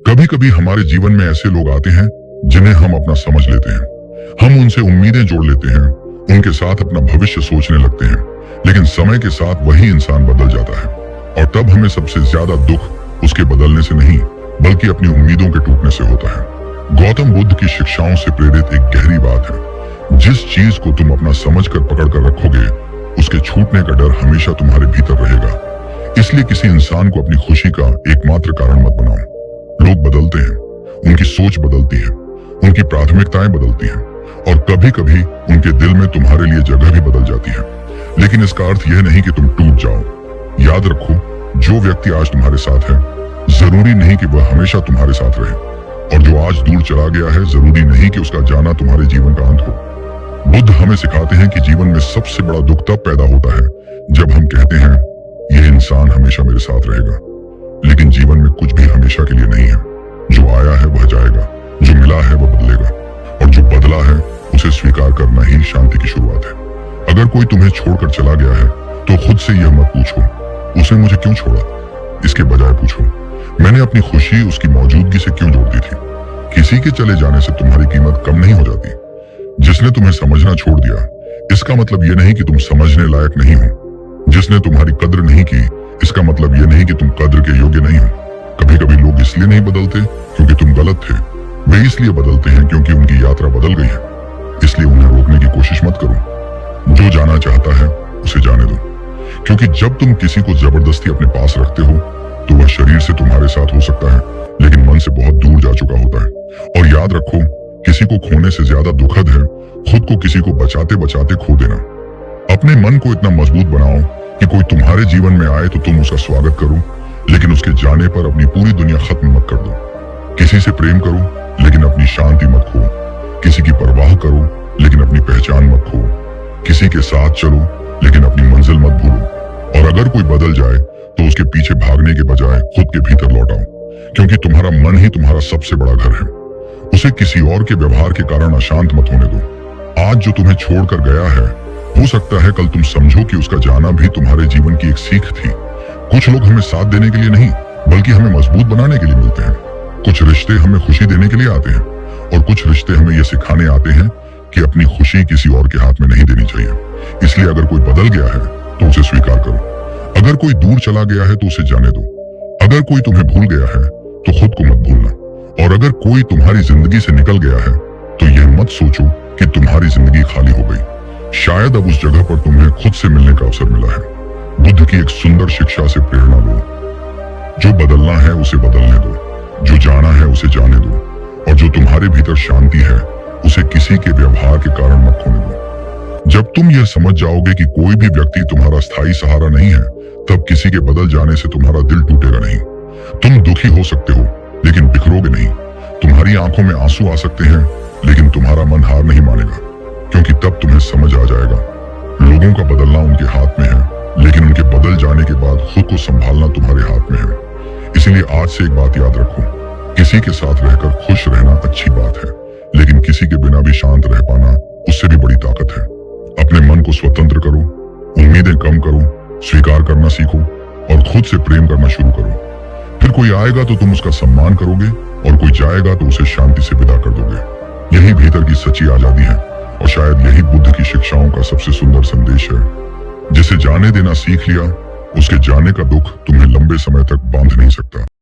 कभी कभी हमारे जीवन में ऐसे लोग आते हैं जिन्हें हम अपना समझ लेते हैं। हम उनसे उम्मीदें जोड़ लेते हैं, उनके साथ अपना भविष्य सोचने लगते हैं, लेकिन समय के साथ वही इंसान बदल जाता है और तब हमें सबसे ज्यादा दुख उसके बदलने से नहीं बल्कि अपनी उम्मीदों के टूटने से होता है। गौतम बुद्ध की शिक्षाओं से प्रेरित एक गहरी बात है, जिस चीज को तुम अपना समझकर पकड़ कर रखोगे उसके छूटने का डर हमेशा तुम्हारे भीतर रहेगा। इसलिए किसी इंसान को अपनी खुशी का एकमात्र कारण मत बनाओ। लोग बदलते हैं, उनकी सोच बदलती है, उनकी प्राथमिकताएं बदलती हैं और कभी कभी उनके दिल में तुम्हारे लिए जगह भी बदल जाती है। लेकिन इसका अर्थ यह नहीं कि तुम टूट जाओ। याद रखो, जो व्यक्ति आज तुम्हारे साथ है जरूरी नहीं कि वह हमेशा तुम्हारे साथ रहे, और जो आज दूर चला गया है जरूरी नहीं कि उसका जाना तुम्हारे जीवन का अंत हो। बुद्ध हमें सिखाते हैं कि जीवन में सबसे बड़ा दुख तब पैदा होता है जब हम कहते हैं यह इंसान हमेशा मेरे साथ रहेगा, लेकिन जीवन में कुछ भी हमेशा के लिए नहीं है। जो आया है वह जाएगा, जो मिला है वह बदलेगा, और जो बदला है उसे स्वीकार करना ही शांति की शुरुआत है। अगर कोई तुम्हें छोड़कर चला गया है तो खुद से यह मत पूछो उसने मुझे क्यों छोड़ा, इसके बजाय पूछो मैंने अपनी खुशी उसकी मौजूदगी से क्यों जोड़ दी थी। किसी के चले जाने से तुम्हारी कीमत कम नहीं हो जाती। जिसने तुम्हें समझना छोड़ दिया इसका मतलब यह नहीं कि तुम समझने लायक नहीं हो। जिसने तुम्हारी कद्र नहीं की इसका मतलब यह नहीं कि तुम कद्र के योग्य नहीं हो। कभी कभी लोग इसलिए नहीं बदलते क्योंकि तुम गलत थे, वे इसलिए बदलते हैं क्योंकि उनकी यात्रा बदल गई है। इसलिए उन्हें रोकने की कोशिश मत करो। जो जाना चाहता है उसे जाने दो, क्योंकि जब तुम किसी को जबरदस्ती अपने पास रखते हो तो वह शरीर से तुम्हारे साथ हो सकता है लेकिन मन से बहुत दूर जा चुका होता है। और याद रखो, किसी को खोने से ज्यादा दुखद है खुद को किसी को बचाते बचाते खो देना। अपने मन को इतना मजबूत बनाओ कि कोई तुम्हारे जीवन में आए तो तुम उसका स्वागत करो, लेकिन उसके जाने पर अपनी पूरी दुनिया खत्म मत कर दो। किसी से प्रेम करो लेकिन अपनी शांति मत खो। किसी की परवाह करो लेकिन अपनी पहचान मत खो। किसी के साथ चलो लेकिन अपनी मंजिल मत भूलो। और अगर कोई बदल जाए तो उसके पीछे भागने के बजाय खुद के भीतर लौट आओ, क्योंकि तुम्हारा मन ही तुम्हारा सबसे बड़ा घर है। उसे किसी और के व्यवहार के कारण अशांत मत होने दो। आज जो तुम्हें छोड़कर गया है हो सकता है कल तुम समझो कि उसका जाना भी तुम्हारे जीवन की एक सीख थी। कुछ लोग हमें साथ देने के लिए नहीं बल्कि हमें मजबूत बनाने के लिए मिलते हैं। कुछ रिश्ते हमें खुशी देने के लिए आते हैं और कुछ रिश्ते हमें यह सिखाने आते हैं कि अपनी खुशी किसी और के हाथ में नहीं देनी चाहिए। इसलिए अगर कोई बदल गया है तो उसे स्वीकार करो। अगर कोई दूर चला गया है तो उसे जाने दो। अगर कोई तुम्हें भूल गया है तो खुद को मत भूलना। और अगर कोई तुम्हारी जिंदगी से निकल गया है तो यह मत सोचो कि तुम्हारी जिंदगी खाली हो गई। शायद अब उस जगह पर तुम्हें खुद से मिलने का अवसर मिला है। बुद्ध की एक सुंदर शिक्षा से प्रेरणा लो। जो बदलना है उसे बदलने दो, जो जाना है उसे जाने दो, और जो तुम्हारे भीतर शांति है उसे किसी के व्यवहार के कारण मत खोने दो। जब तुम यह समझ जाओगे कि कोई भी व्यक्ति तुम्हारा स्थायी सहारा नहीं है, तब किसी के बदल जाने से तुम्हारा दिल टूटेगा नहीं। तुम दुखी हो सकते हो लेकिन बिखरोगे नहीं। तुम्हारी आंखों में आंसू आ सकते हैं लेकिन तुम्हारा मन हार नहीं मानेगा, क्योंकि तब तुम्हें समझ आ जाएगा लोगों का बदलना उनके हाथ में है, लेकिन उनके बदल जाने के बाद खुद को संभालना तुम्हारे हाथ में है। इसीलिए आज से एक बात याद रखो, किसी के साथ रहकर खुश रहना अच्छी बात है, लेकिन किसी के बिना भी शांत रह पाना उससे भी बड़ी ताकत है। अपने मन को स्वतंत्र करो, उम्मीदें कम करो, स्वीकार करना सीखो और खुद से प्रेम करना शुरू करो। फिर कोई आएगा तो तुम उसका सम्मान करोगे और कोई जाएगा तो उसे शांति से विदा कर दोगे। यही भीतर की सच्ची आजादी है और शायद यही बुद्ध की शिक्षाओं का सबसे सुंदर संदेश है। जिसे जाने देना सीख लिया उसके जाने का दुख तुम्हें लंबे समय तक बांध नहीं सकता।